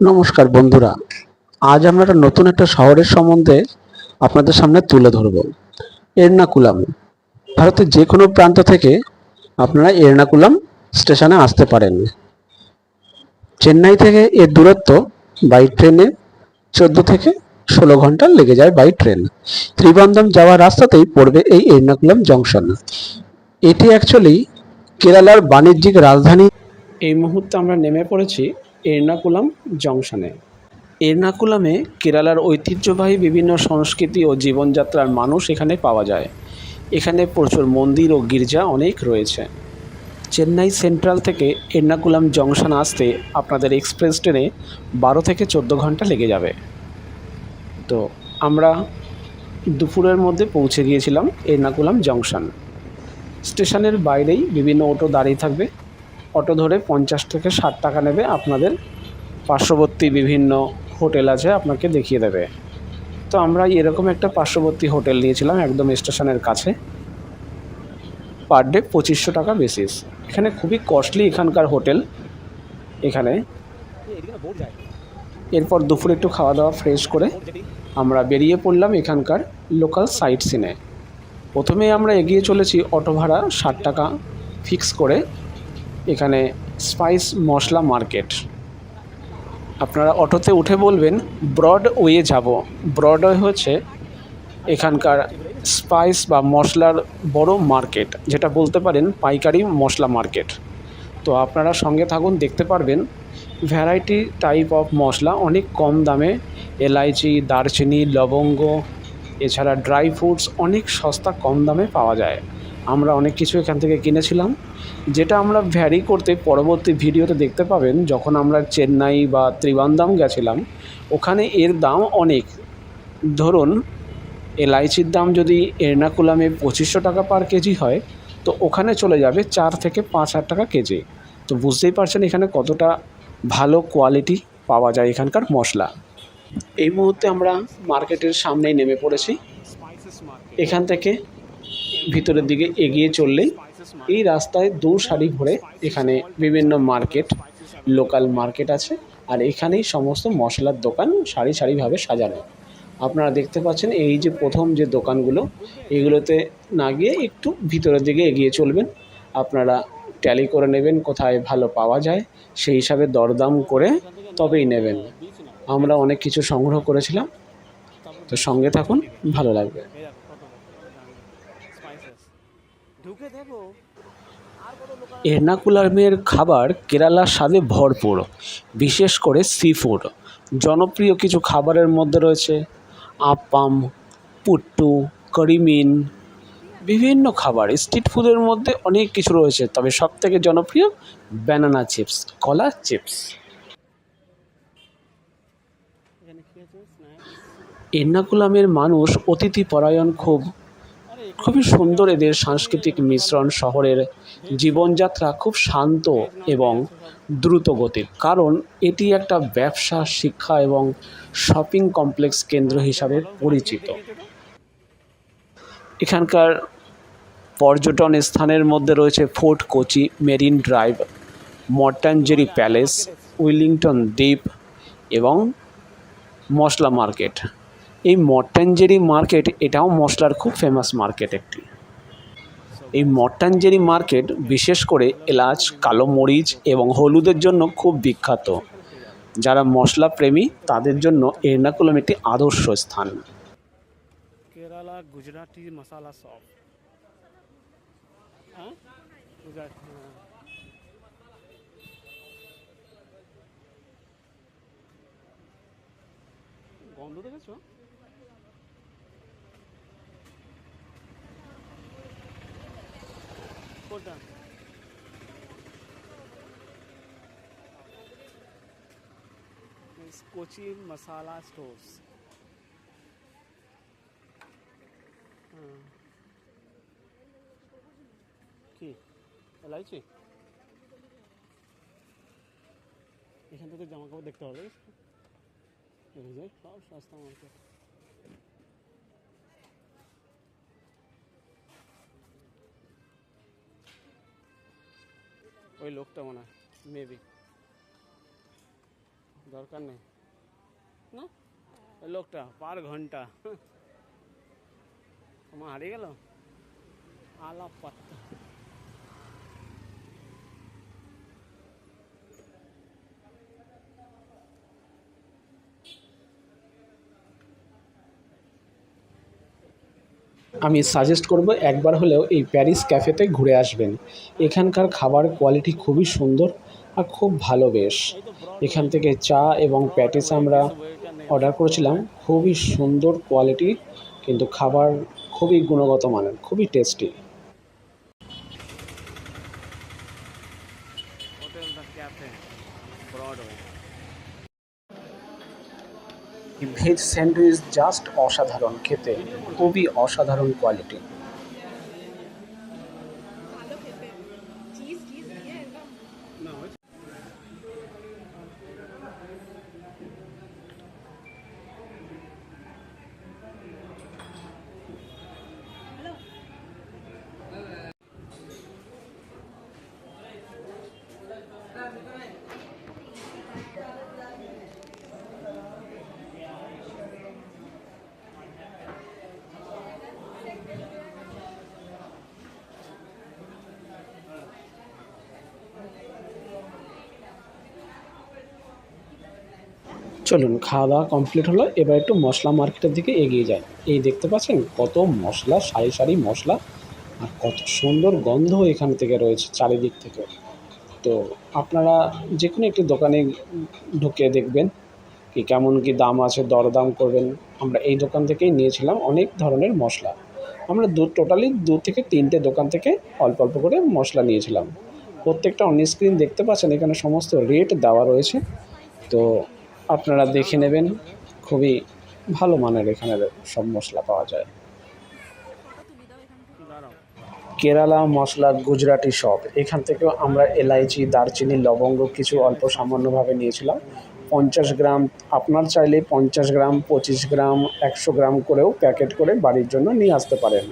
নমস্কার বন্ধুরা, আজ আমরা নতুন একটা শহরের সম্বন্ধে আপনাদের সামনে তুলে ধরব। এর্নাকুলাম। ভারতের যে কোনো প্রান্ত থেকে আপনারা এর্নাকুলাম স্টেশনে আসতে পারেন। চেন্নাই থেকে এর দূরত্ব বাই ট্রেনে 14 থেকে 16 ঘন্টা লেগে যায় বাই ট্রেন। ত্রিবান্ধম যাওয়ার রাস্তাতেই পড়বে এই এর্নাকুলাম জংশন। এটি অ্যাকচুয়ালি কেরালার বাণিজ্যিক রাজধানী। এই মুহূর্তে আমরা নেমে পড়েছি এর্নাকুলাম জংশনে। এর্নাকুলামে কেরালার ঐতিহ্যবাহী বিভিন্ন সংস্কৃতি ও জীবনযাত্রার মানুষ এখানে পাওয়া যায়। এখানে প্রচুর মন্দির ও গির্জা অনেক রয়েছে। চেন্নাই সেন্ট্রাল থেকে এর্নাকুলাম জংশন আসতে আপনাদের এক্সপ্রেস ট্রেনে 12 থেকে 14 ঘন্টা লেগে যাবে। তো আমরা দুপুরের মধ্যে পৌঁছে গিয়েছিলাম এর্নাকুলাম জংশন। স্টেশনের বাইরেই বিভিন্ন অটো দাঁড়িয়ে থাকবে। অটো ধরে 50 থেকে 60 টাকা নেবে। আপনাদের পার্শ্ববর্তী বিভিন্ন হোটেল আছে, আপনাকে দেখিয়ে দেবে। তো আমরা এরকম একটা পার্শ্ববর্তী হোটেল নিয়েছিলাম একদম স্টেশনের কাছে। পার ডে 2500 টাকা বেসিস। এখানে খুবই কস্টলি এখানকার হোটেল। এখানে এরপর দুপুরে একটু খাওয়া দাওয়া ফ্রেশ করে আমরা বেরিয়ে পড়লাম এখানকার লোকাল সাইট সিনে। প্রথমে আমরা এগিয়ে চলেছি অটো ভাড়া 60 টাকা ফিক্স করে এখানে স্পাইস মশলা মার্কেট। আপনারা অটোতে উঠে বলবেন ব্রডওয়ে যাব। ব্রডওয়ে হচ্ছে এখানকার স্পাইস বা মশলার বড় মার্কেট, যেটা বলতে পারেন পাইকারি মশলা মার্কেট। তো আপনারা সঙ্গে থাকুন, দেখতে পারবেন ভ্যারাইটি টাইপ অফ মশলা অনেক কম দামে, এলাইচি, দারচিনি, লবঙ্গ, এছাড়া ড্রাই ফ্রুটস অনেক সস্তা কম দামে পাওয়া যায়। আমরা অনেক কিছু এখান থেকে কিনেছিলাম, যেটা আমরা ভ্যারি করতে পরবর্তী ভিডিওতে দেখতে পাবেন। যখন আমরা চেন্নাই বা ত্রিবান্ধম গেছিলাম, ওখানে এর দাম অনেক। ধরুন এলাইচির দাম যদি এর্নাকুলামে 2500 টাকা পার কেজি হয়, তো ওখানে চলে যাবে 4 থেকে 5 হাজার টাকা কেজি। তো বুঝতেই পারছেন এখানে কতটা ভালো কোয়ালিটি পাওয়া যায় এখানকার মশলা। এই মুহূর্তে আমরা মার্কেটের সামনেই নেমে পড়েছি। এখান থেকে ভিতরের দিকে এগিয়ে চললেই এই রাস্তায় দু সারি ভরে এখানে বিভিন্ন মার্কেট, লোকাল মার্কেট আছে। আর এখানেই সমস্ত মশলার দোকান সারি সারিভাবে সাজানো। আপনারা দেখতে পাচ্ছেন এই যে প্রথম যে দোকানগুলো, এগুলোতে না গিয়ে একটু ভিতরের দিকে এগিয়ে চলবেন। আপনারা ট্যালি করে নেবেন কোথায় ভালো পাওয়া যায়, সেই হিসাবে দরদাম করে তবেই নেবেন। আমরা অনেক কিছু সংগ্রহ করেছিলাম, তো সঙ্গে থাকুন, ভালো লাগবে। এর্নাকুলামের খাবার কেরালার স্বাদে ভরপুর, বিশেষ করে সি ফুড। জনপ্রিয় কিছু খাবারের মধ্যে রয়েছে আপ্পাম, পুট্টু, করিমিন, বিভিন্ন খাবার। স্ট্রিট ফুডের মধ্যে অনেক কিছু রয়েছে, তবে সবথেকে জনপ্রিয় ব্যানানা চিপস, কলা চিপস। এর্নাকুলামের মানুষ অতিথিপরায়ণ, খুবই সুন্দর এদের সাংস্কৃতিক মিশ্রণ। শহরের জীবনযাত্রা খুব শান্ত এবং দ্রুত গতির, কারণ এটি একটা ব্যবসা, শিক্ষা এবং শপিং কমপ্লেক্স কেন্দ্র হিসাবে পরিচিত। এখানকার পর্যটন স্থানের মধ্যে রয়েছে Fort Kochi, Marine Drive, Mattancherry Palace, Willingdon দ্বীপ এবং মশলা মার্কেট। এই মর্টানজেরি মার্কেট এটাও মশলার খুব ফেমাস মার্কেট একটি। এই মর্টানজেরি মার্কেট বিশেষ করে এলাচ, কালো মরিচ এবং হলুদের জন্য খুব বিখ্যাত। যারা মশলা প্রেমী তাদের জন্য এর্নাকুলাম একটি আদর্শ স্থান। কেরালা গুজরাটি মশলা শপ। গন্ধ দেখেছো? কোনটা? কোচি মশলা স্টোর্স। কি এলাইচি? এখান থেকে জামা কাপড় দেখতে হবে, সব সস্তা মার্কেট। ওই লোকটা মনে হয় মেবি দরকার নেই না, ওই লোকটা পার ঘন্টা আমার হারিয়ে গেল আলাপ পাত্তা। আমি সাজেস্ট করব একবার হলেও এই প্যারিস ক্যাফেতে ঘুরে আসবেন। এখানকার খাবার কোয়ালিটি খুবই সুন্দর আর খুব ভালো বেশ। এখান থেকে চা এবং প্যাটিস আমরা অর্ডার করেছিলাম, খুবই সুন্দর কোয়ালিটি, কিন্তু খাবার খুবই গুণগত মানের, খুবই tasty. Hotel the cafe Broadway. Veg sandwich just অসাধারণ খেতে, খুবই অসাধারণ কোয়ালিটি। চলুন, খাওয়া দাওয়া কমপ্লিট হলো, এবার একটু মশলা মার্কেটের দিকে এগিয়ে যাই। এই দেখতে পাচ্ছেন কত মশলা, সারি সারি মশলা, আর কত সুন্দর গন্ধ এখান থেকে রয়েছে চারিদিক থেকে। তো আপনারা যে কোনো একটি দোকানে ঢুকে দেখবেন কি কেমন কি দাম আছে, দরদাম করবেন। আমরা এই দোকান থেকেই নিয়েছিলাম অনেক ধরনের মশলা। আমরা টোটালি 2 থেকে 3টে দোকান থেকে অল্প অল্প করে মশলা নিয়েছিলাম। প্রত্যেকটা অন স্ক্রিন দেখতে পাচ্ছেন, এখানে সমস্ত রেট দেওয়া রয়েছে, তো আপনারা দেখে নেবেন। খুবই ভালো মানের এখানের সব মশলা পাওয়া যায়। কেরালা মশলা গুজরাটি শপ, এখান থেকেও আমরা এলাইচি, দারচিনি, লবঙ্গ কিছু অল্প সামান্যভাবে নিয়েছিলাম। 50 গ্রাম, আপনার চাইলে 50 গ্রাম, 25 গ্রাম, 100 গ্রাম করেও প্যাকেট করে বাড়ির জন্য নিয়ে আসতে পারেন।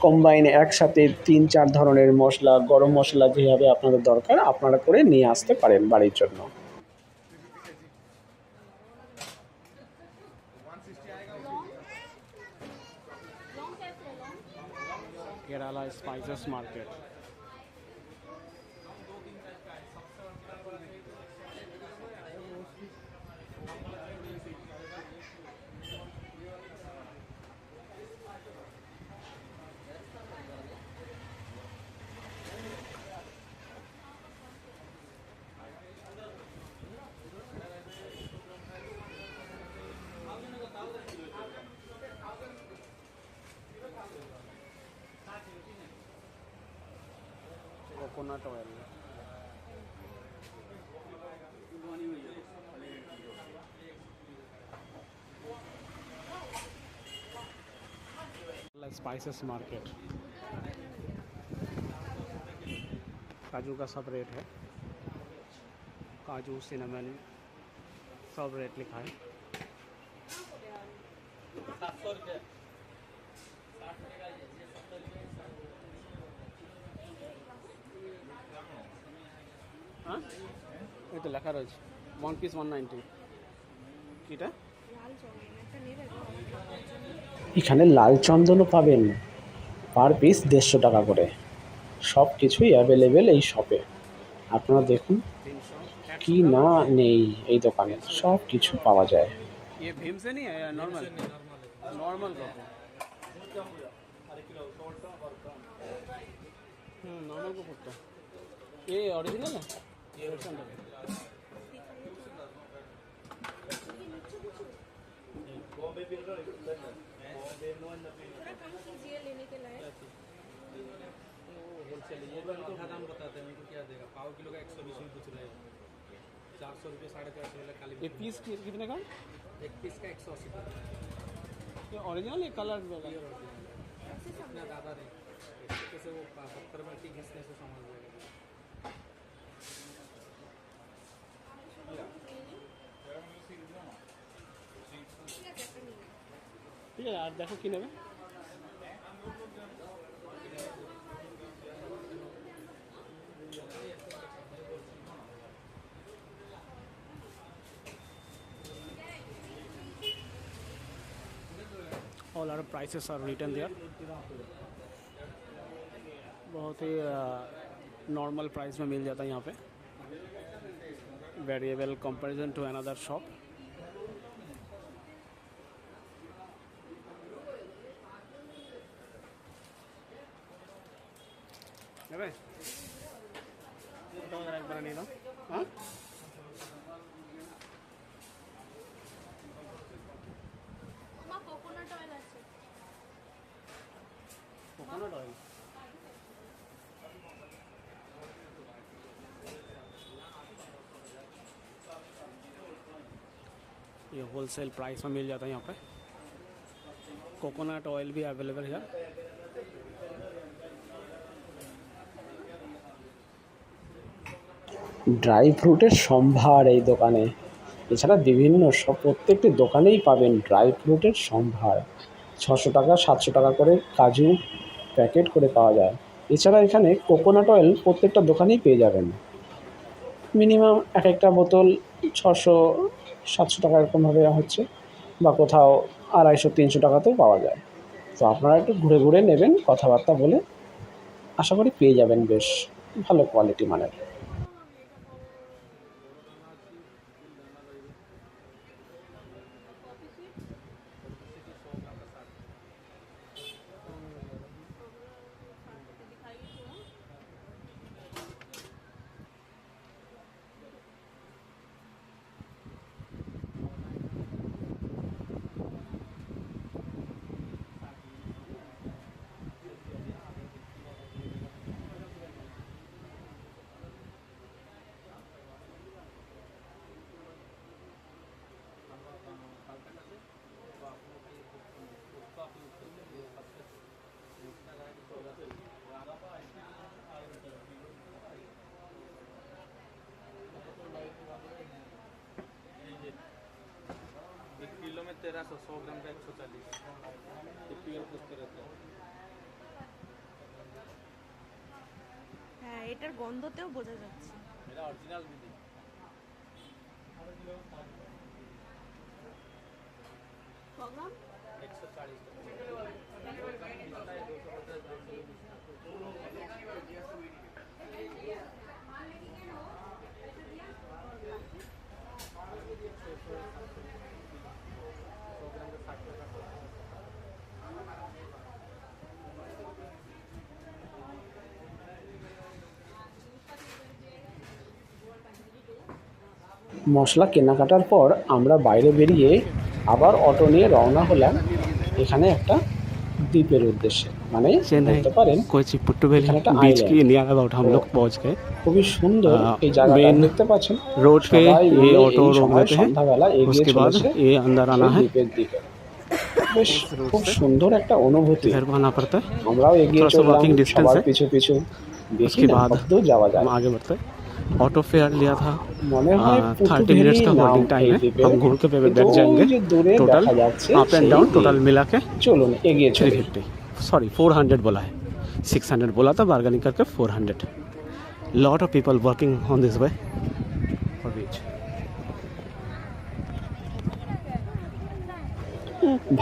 কম্বাইন একসাথে 3-4 ধরনের মশলা, গরম মশলা যেভাবে আপনাদের দরকার আপনারা করে নিয়ে আসতে পারেন বাড়ির জন্য। Kerala spices market. Coconut oil, spices market. काजू का सब रेट है, काजू, सिनेमन सब रेट लिखा है। 700 रुपये, हाँ ये तो लेखा रही 1 পিস 190। কিটা এখানে লাল চন্দনও পাবেন, পার পিস 150 টাকা করে। সব কিছুই অ্যাভেলেবেল এই শপে। আপনারা দেখুন কি না নেই এই দোকানে, সব কিছু পাওয়া যায়। ये भीम से नहीं है या नॉर्मल नॉर्मल कॉफी? नॉर्मल को पड़ता ये ओरिजिनल है, ये ओरिजिनल है। Bombay builder Bombay no in the थोड़ा कम कीजिए लेने के लायक। होलसेल ये का दाम बताते हैं, मेरे को क्या देगा? पाव किलो का 120 रुपये पूछ रहे हैं, 400 रुपये 450 रुपये खाली। ये पीस कितने का? एक पीस का 180 रुपये। ये ओरिजिनल है, कलर इतना ज़्यादा नहीं, कैसे वो 70 रुपये की घिसने से समझ जाएगा। ठीक है यार, देखो कि नेबे all are prices are written there. बहुत ही नॉर्मल प्राइस में मिल जाता है यहाँ पे, variable comparison to another shop. एक बार नहीं हाँ कोकोनट ऑयल আছে कोकोनट ऑयल ये होलसेल प्राइस में मिल जाता है यहाँ पे। कोकोनट ऑयल भी अवेलेबल है। ড্রাই ফ্রুটের সম্ভার এই দোকানে, এছাড়া বিভিন্ন সব প্রত্যেকটি দোকানেই পাবেন ড্রাই ফ্রুটের সম্ভার। 600 টাকা 700 টাকা করে কাজু প্যাকেট করে পাওয়া যায়। এছাড়া এখানে কোকোনাট অয়েল প্রত্যেকটা দোকানেই পেয়ে যাবেন। মিনিমাম এক একটা বোতল 600-700 টাকা এরকমভাবে হচ্ছে, বা কোথাও 250-300 টাকাতেও পাওয়া যায়। তো আপনারা একটু ঘুরে ঘুরে নেবেন, কথাবার্তা বলে আশা করি পেয়ে যাবেন বেশ ভালো কোয়ালিটি মানের। किलो में 1300, 100 ग्राम का 140। ये प्योर पूछते रहते हैं। হ্যাঁ, এটার গন্ধতেও বোঝা যাচ্ছে। मेरा ओरिजिनल भी दी 140 মশলা কেনাকাটার পর আমরা বাইরে বেরিয়ে আবার অটো নিয়ে রওনা হলাম এখানে একটা দ্বীপের উদ্দেশ্যে, মানে বলতে পারেন এখানে একটা আইল্যান্ড। খুবই সুন্দর এই জায়গাটা দেখতে পাচ্ছেন। रोड पे ये ऑटो रोक देते हैं, সন্ধ্যাবেলা এগিয়ে उसके बाद চলেছে ये अंदर आना है, দ্বীপের দিকে। বেশ খুব সুন্দর একটা অনুভূতি। इधर को आना पड़ता है, আমরাও এগিয়ে थोड़ा सा চললাম walking distance সবার है। পিছু পিছু, দেখি उसके না बाद কতদূর যাওয়া যায়। हम आगे बढ़ते हैं। ऑटो फेयर लिया था, মনে হয় 30 मिनट्स का होल्डिंग टाइम है। हम घूम के पे बैठ जाएंगे। Total up and down total मिला के চলুন এগিয়ে চলি। 350, सॉरी 400 बोला है, 600 बोला था, बार्गेनिंग करके 400। Lot of people working on this way for beach.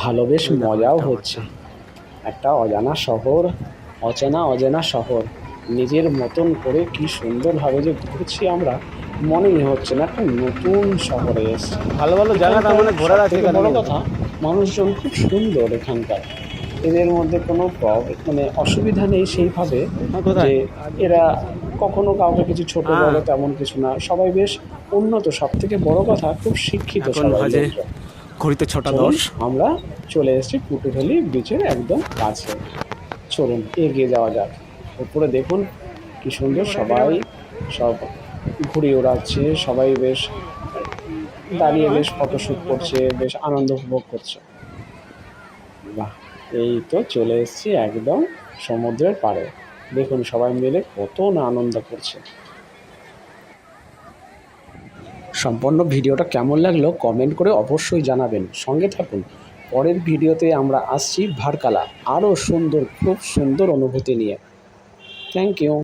ভালো বেশ মজাও হচ্ছে। একটা অজানা শহর, অচেনা শহর, নিজের মতন করে কি সুন্দরভাবে যে ঘুরছি আমরা, মনেই হচ্ছে না একটা নতুন শহরে এসেছি। ভালো ভালো জায়গাটা মানে ঘোরার আছে। সবথেকে বড় কথা, মানুষজন খুব সুন্দর এখানকার। এদের মধ্যে কোনো মানে অসুবিধা নেই সেইভাবে যে এরা কখনো কাউকে কিছু ছোট বলে তেমন কিছু না, সবাই বেশ উন্নত। সব থেকে বড় কথা খুব শিক্ষিত সবাই লোকজন। ঘড়িতে 6:10। আমরা চলে এসেছি পুটুখালি বিচের একদম কাছে। চলুন এগিয়ে যাওয়া যাক। উপরে দেখুন কি সুন্দর, সবাই সব ঘুড়ি ওড়াচ্ছে, সবাই বেশ দাঁড়িয়ে বেশ ফটোশ্যুট করছে, বেশ আনন্দ উপভোগ করছে। বাহ, এই তো চলে এসেছি একদম সমুদ্রের পাড়ে। দেখুন সবাই মিলে কত না আনন্দ করছে। সম্পূর্ণ ভিডিওটা কেমন লাগলো কমেন্ট করে অবশ্যই জানাবেন, সঙ্গে থাকুন। পরের ভিডিওতে আমরা আসছি ভার্কালা, আরও সুন্দর, খুব সুন্দর অনুভূতি নিয়ে। Thank you.